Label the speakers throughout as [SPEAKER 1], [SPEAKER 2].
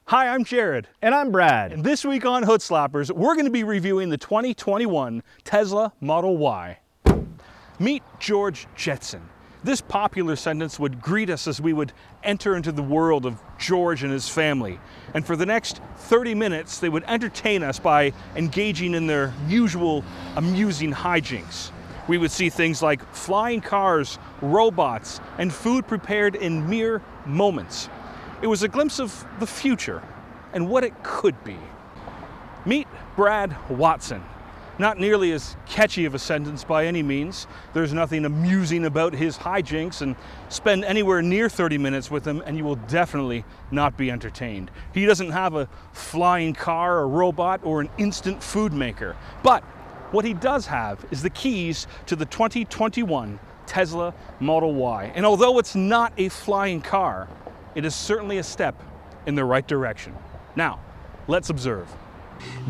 [SPEAKER 1] Hi, I'm Jared.
[SPEAKER 2] And I'm Brad.
[SPEAKER 1] And this week on Hood Slappers, we're going to be reviewing the 2021 Tesla Model Y. Meet George Jetson. This popular sentence would greet us as we would enter into the world of George and his family. And for the next 30 minutes, they would entertain us by engaging in their usual amusing hijinks. We would see things like flying cars, robots, and food prepared in mere moments. It was a glimpse of the future and what it could be. Meet Brad Watson. Not nearly as catchy of a sentence by any means. There's nothing amusing about his hijinks, and spend anywhere near 30 minutes with him and you will definitely not be entertained. He doesn't have a flying car, a robot, or an instant food maker. But what he does have is the keys to the 2021 Tesla Model Y. And although it's not a flying car, it is certainly a step in the right direction. Now, let's observe.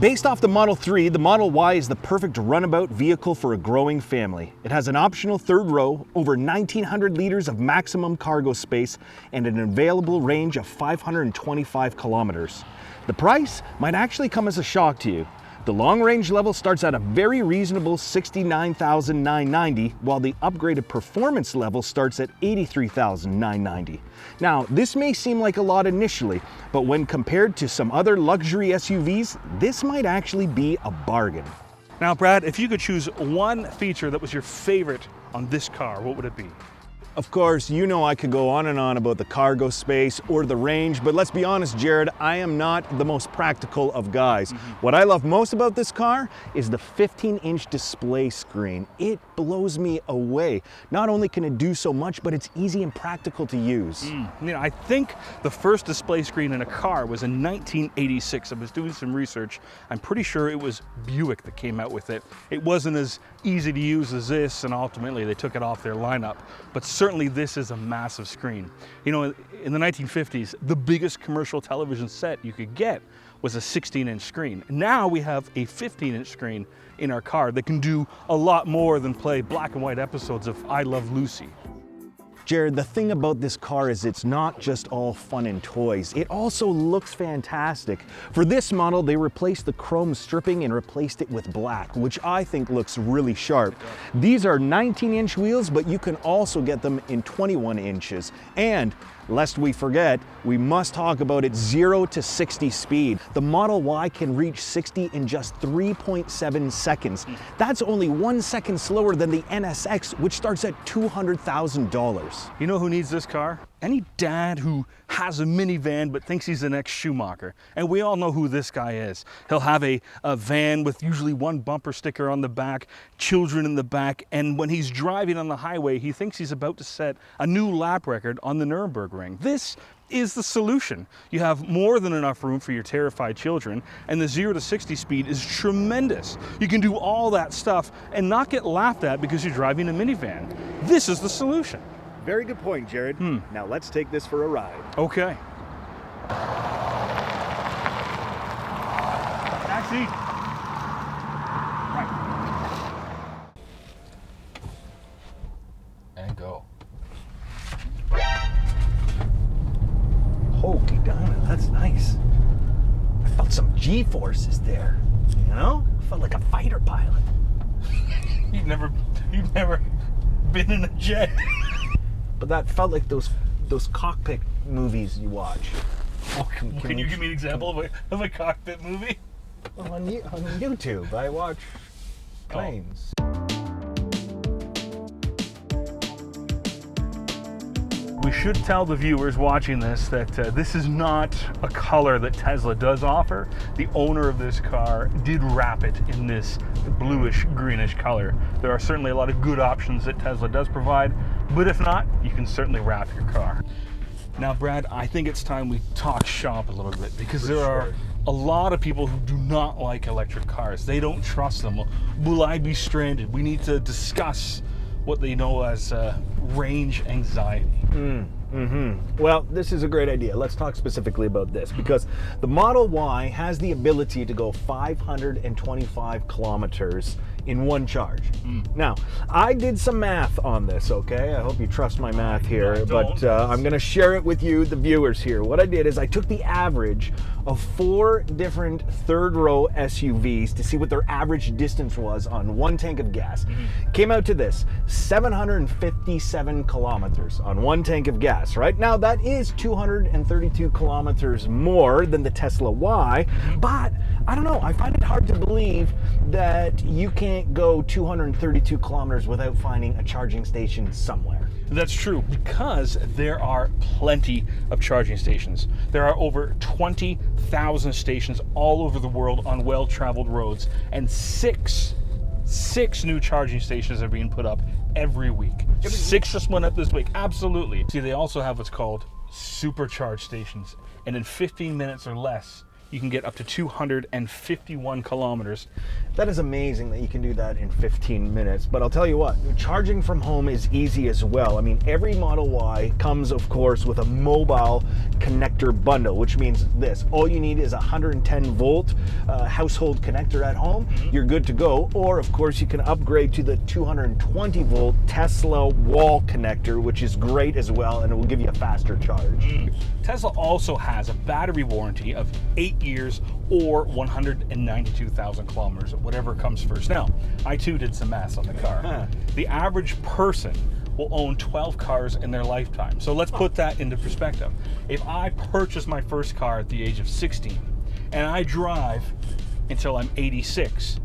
[SPEAKER 2] Based off the Model 3, the Model Y is the perfect runabout vehicle for a growing family. It has an optional third row, over 1,900 liters of maximum cargo space, and an available range of 525 kilometers. The price might actually come as a shock to you. The long-range level starts at a very reasonable $69,990, while the upgraded performance level starts at $83,990. Now, this may seem like a lot initially, but when compared to some other luxury SUVs, this might actually be a bargain.
[SPEAKER 1] Now, Brad, if you could choose one feature that was your favorite on this car, what would it be?
[SPEAKER 2] Of course, you know I could go on and on about the cargo space or the range, but let's be honest, Jared, I am not the most practical of guys. What I love most about this car is the 15-inch display screen. It blows me away. Not only can it do so much, but it's easy and practical to use.
[SPEAKER 1] You know, I think the first display screen in a car was in 1986. I was doing some research. I'm pretty sure it was Buick that came out with it. It wasn't as easy to use as this, and ultimately they took it off their lineup. But certainly this is a massive screen. You know, in the 1950s, the biggest commercial television set you could get was a 16-inch screen. Now we have a 15-inch screen in our car that can do a lot more than play black and white episodes of I Love Lucy.
[SPEAKER 2] Jared, the thing about this car is it's not just all fun and toys. It also looks fantastic. For this model, they replaced the chrome stripping and replaced it with black, which I think looks really sharp. These are 19-inch wheels, but you can also get them in 21 inches. And lest we forget, we must talk about its 0 to 60 speed. The Model Y can reach 60 in just 3.7 seconds. That's only 1 second slower than the NSX, which starts at $200,000.
[SPEAKER 1] You know who needs this car? Any dad who has a minivan but thinks he's the next Schumacher. And we all know who this guy is. He'll have a van with usually one bumper sticker on the back, children in the back, and when he's driving on the highway, he thinks he's about to set a new lap record on the Nürburgring. This is the solution. You have more than enough room for your terrified children, and the 0 to 60 speed is tremendous. You can do all that stuff and not get laughed at because you're driving a minivan. This is the solution.
[SPEAKER 2] Very good point, Jared. Now let's take this for a ride.
[SPEAKER 1] Okay. Taxi. Right. And go.
[SPEAKER 2] Holy diamond, that's nice. I felt some G-forces there, you know? I felt like a fighter pilot.
[SPEAKER 1] You've never been in a jet.
[SPEAKER 2] But that felt like those cockpit movies you watch.
[SPEAKER 1] Oh, can you give me an example of a cockpit movie?
[SPEAKER 2] Well, on YouTube, I watch planes.
[SPEAKER 1] We should tell the viewers watching this that this is not a color that Tesla does offer. The owner of this car did wrap it in this bluish greenish color. There are certainly a lot of good options that Tesla does provide, but if not, you can certainly wrap your car. Now, Brad, I think it's time we talk shop a little bit, because there are a lot of people who do not like electric cars. They don't trust them. Will I be stranded? We need to discuss what they know as range anxiety.
[SPEAKER 2] Well, this is a great idea. Let's talk specifically about this, because the Model Y has the ability to go 525 kilometers in one charge. Now, I did some math on this, okay? I hope you trust my math here, but I'm going to share it with you, the viewers here. What I did is I took the average of 4 different third-row SUVs to see what their average distance was on 1 tank of gas. Came out to this, 757 kilometers on 1 tank of gas, right? Now, that is 232 kilometers more than the Tesla Y, but I don't know, I find it hard to believe that you can't go 232 kilometers without finding a charging station somewhere.
[SPEAKER 1] That's true, because there are plenty of charging stations. There are over 20,000 stations all over the world on well-traveled roads, and six new charging stations are being put up every week. 6 just went up this week, absolutely. See, they also have what's called supercharge stations, and in 15 minutes or less, you can get up to 251 kilometers.
[SPEAKER 2] That is amazing that you can do that in 15 minutes. But I'll tell you what, charging from home is easy as well. I mean, every Model Y comes, of course, with a mobile connector bundle, which means this. All you need is a 110 volt household connector at home. You're good to go. Or, of course, you can upgrade to the 220 volt Tesla wall connector, which is great as well, and it will give you a faster charge.
[SPEAKER 1] Tesla also has a battery warranty of 8 years or 192,000 kilometers, whatever comes first. Now, I too did some math on the car. The average person will own 12 cars in their lifetime. So let's put that into perspective. If I purchase my first car at the age of 16 and I drive until I'm 86,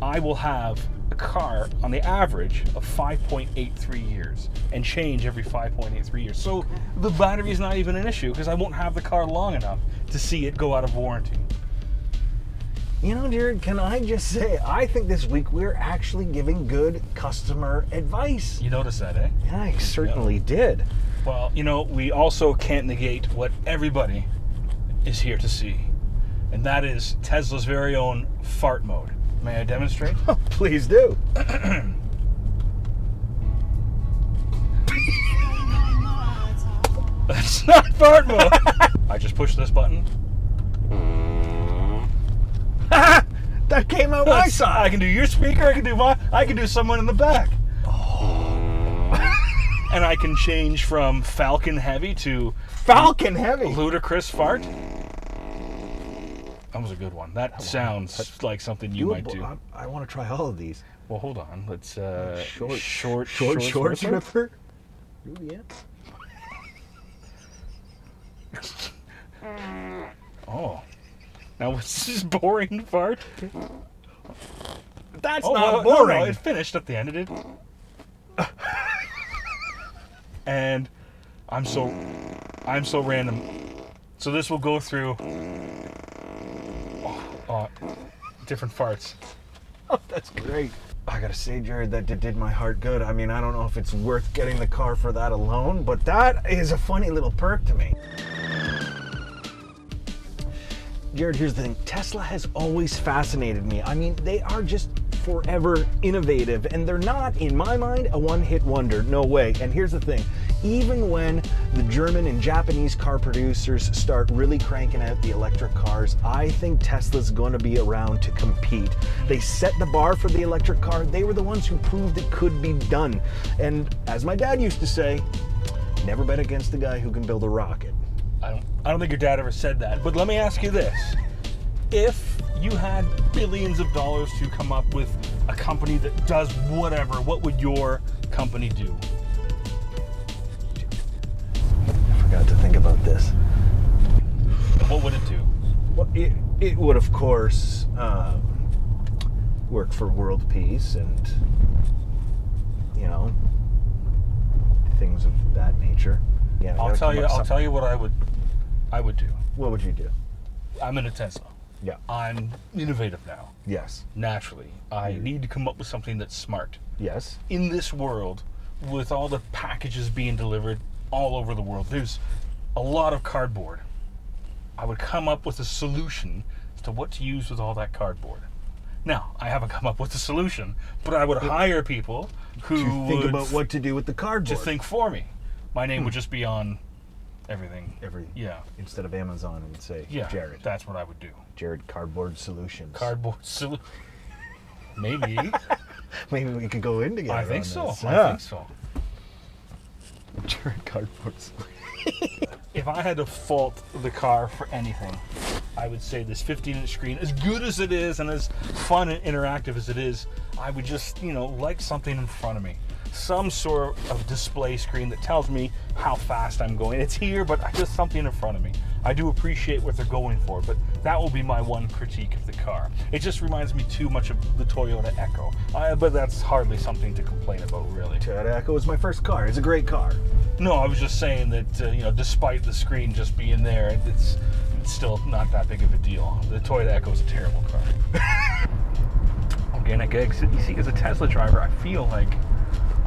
[SPEAKER 1] I will have a car on the average of 5.83 years and change every 5.83 years. So the battery is not even an issue because I won't have the car long enough to see it go out of warranty.
[SPEAKER 2] You know, Jared, can I just say, I think this week we're actually giving good customer advice.
[SPEAKER 1] You noticed that, eh?
[SPEAKER 2] Yeah, I certainly did.
[SPEAKER 1] Well, you know, we also can't negate what everybody is here to see, and that is Tesla's very own fart mode. May I demonstrate?
[SPEAKER 2] Please do.
[SPEAKER 1] That's not fart mode. I just push this button.
[SPEAKER 2] That came out my side.
[SPEAKER 1] I can do your speaker, I can do someone in the back. And I can change from Falcon Heavy to
[SPEAKER 2] Falcon Heavy.
[SPEAKER 1] Ludicrous Fart. That was a good one. That sounds like something you might do.
[SPEAKER 2] I want to try all of these.
[SPEAKER 1] Well, hold on. Let's
[SPEAKER 2] Short Ripper. Yeah.
[SPEAKER 1] Oh. Now what's this boring fart?
[SPEAKER 2] That's not boring.
[SPEAKER 1] No, it finished at the end. It did. And I'm so random. So this will go through different farts.
[SPEAKER 2] Oh, that's great. I gotta say, Jared, that did my heart good. I mean, I don't know if it's worth getting the car for that alone, but that is a funny little perk to me. Jared, here's the thing. Tesla has always fascinated me. I mean, they are just forever innovative, and they're not, in my mind, a one-hit wonder. No way. And here's the thing. Even when the German and Japanese car producers start really cranking out the electric cars, I think Tesla's going to be around to compete. They set the bar for the electric car. They were the ones who proved it could be done. And as my dad used to say, never bet against the guy who can build a rocket.
[SPEAKER 1] I don't think your dad ever said that, but let me ask you this. If you had billions of dollars to come up with a company that does whatever, what would your company do?
[SPEAKER 2] I forgot to think about this.
[SPEAKER 1] What would it do?
[SPEAKER 2] Well, it would, of course, work for world peace and, you know, things of that nature. Yeah,
[SPEAKER 1] I'll tell you what I would do.
[SPEAKER 2] What would you do?
[SPEAKER 1] I'm in a Tesla.
[SPEAKER 2] Yeah.
[SPEAKER 1] I'm innovative now.
[SPEAKER 2] Yes.
[SPEAKER 1] Naturally. I need to come up with something that's smart.
[SPEAKER 2] Yes.
[SPEAKER 1] In this world, with all the packages being delivered all over the world, there's a lot of cardboard. I would come up with a solution as to what to use with all that cardboard. Now, I haven't come up with a solution, but I would hire people who
[SPEAKER 2] would think about what to do with the cardboard.
[SPEAKER 1] To think for me. My name would just be on everything. Yeah.
[SPEAKER 2] Instead of Amazon, it would say Jared.
[SPEAKER 1] That's what I would do.
[SPEAKER 2] Jared Cardboard Solutions.
[SPEAKER 1] Cardboard Solutions. maybe 8.
[SPEAKER 2] Maybe we could go in together.
[SPEAKER 1] I think
[SPEAKER 2] on
[SPEAKER 1] so.
[SPEAKER 2] this.
[SPEAKER 1] I think so.
[SPEAKER 2] Turn cardboards.
[SPEAKER 1] If I had to fault the car for anything, I would say this 15-inch screen, as good as it is and as fun and interactive as it is, I would just, like something in front of me. Some sort of display screen that tells me how fast I'm going. It's here, but just something in front of me. I do appreciate what they're going for, but that will be my one critique of the car. It just reminds me too much of the Toyota Echo, but that's hardly something to complain about, really.
[SPEAKER 2] Toyota Echo was my first car. It's a great car.
[SPEAKER 1] No, I was just saying that, despite the screen just being there, it's still not that big of a deal. The Toyota Echo is a terrible car. Organic eggs. You see, as a Tesla driver, I feel like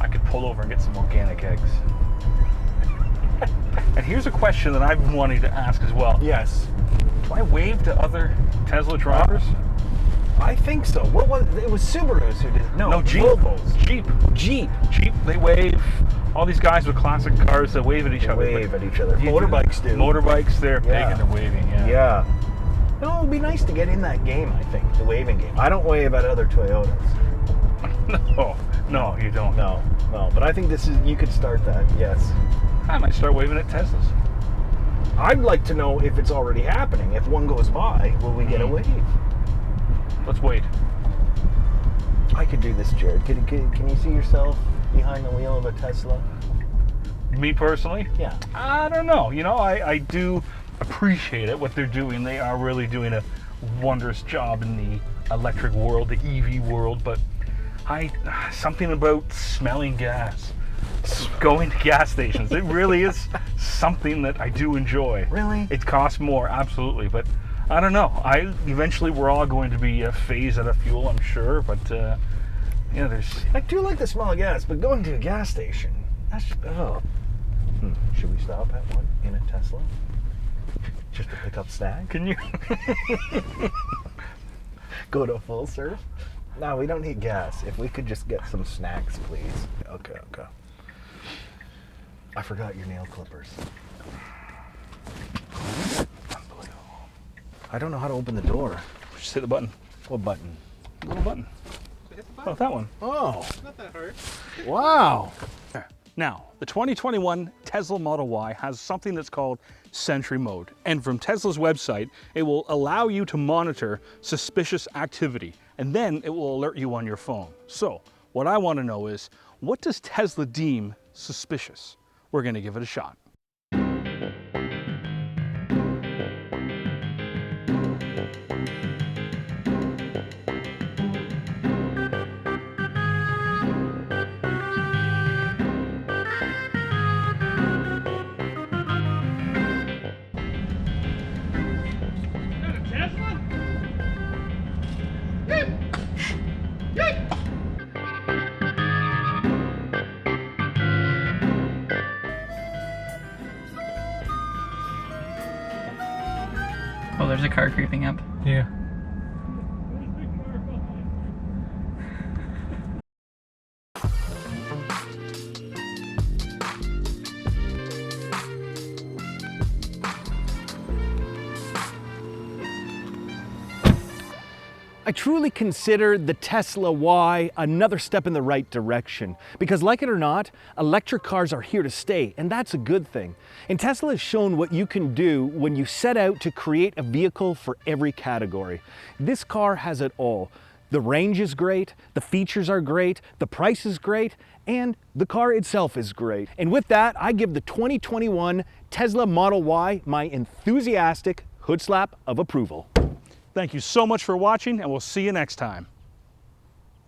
[SPEAKER 1] I could pull over and get some organic eggs. And here's a question that I've been wanting to ask as well.
[SPEAKER 2] Yes.
[SPEAKER 1] Do I wave to other Tesla drivers?
[SPEAKER 2] I think so. What was it? Was Subarus who did? No,
[SPEAKER 1] Jeep.
[SPEAKER 2] Volvos.
[SPEAKER 1] Jeep. They wave. All these guys with classic cars that wave at each other.
[SPEAKER 2] Wave at each other. Motorbikes do.
[SPEAKER 1] Motorbikes, they're big and they're waving. Yeah.
[SPEAKER 2] No, it would be nice to get in that game. I think the waving game. I don't wave at other Toyotas.
[SPEAKER 1] No, you don't.
[SPEAKER 2] No. But I think you could start that. Yes.
[SPEAKER 1] I might start waving at Teslas.
[SPEAKER 2] I'd like to know if it's already happening. If one goes by, will we get a wave?
[SPEAKER 1] Let's wait.
[SPEAKER 2] I could do this, Jared. Can you see yourself behind the wheel of a Tesla?
[SPEAKER 1] Me personally?
[SPEAKER 2] Yeah.
[SPEAKER 1] I don't know. I do appreciate it, what they're doing. They are really doing a wondrous job in the electric world, the EV world, but something about smelling gas, going to gas stations, it really is something that I do enjoy.
[SPEAKER 2] Really?
[SPEAKER 1] It costs more, absolutely, but I don't know. Eventually we're all going to be phased out of fuel, I'm sure, but
[SPEAKER 2] I do like the smell of gas, but going to a gas station, that's Should we stop at one in a Tesla? Just to pick up snacks?
[SPEAKER 1] Can you
[SPEAKER 2] go to full serve? No, we don't need gas. If we could just get some snacks, please. Okay. I forgot your nail clippers.
[SPEAKER 1] Unbelievable.
[SPEAKER 2] I don't know how to open the door.
[SPEAKER 1] Just hit the button.
[SPEAKER 2] What button?
[SPEAKER 1] Little button. Oh, that one.
[SPEAKER 2] Oh.
[SPEAKER 3] Not that hard.
[SPEAKER 2] Wow.
[SPEAKER 1] Now, the 2021 Tesla Model Y has something that's called Sentry Mode. And from Tesla's website, it will allow you to monitor suspicious activity, and then it will alert you on your phone. So, what I want to know is, what does Tesla deem suspicious? We're going to give it a shot.
[SPEAKER 3] Oh, there's a car creeping up.
[SPEAKER 1] Yeah.
[SPEAKER 2] I truly consider the Tesla Y another step in the right direction because, like it or not, electric cars are here to stay, and that's a good thing. And Tesla has shown what you can do when you set out to create a vehicle for every category. This car has it all. The range is great, the features are great, the price is great, and the car itself is great. And with that, I give the 2021 Tesla Model Y my enthusiastic hood slap of approval.
[SPEAKER 1] Thank you so much for watching, and we'll see you next time.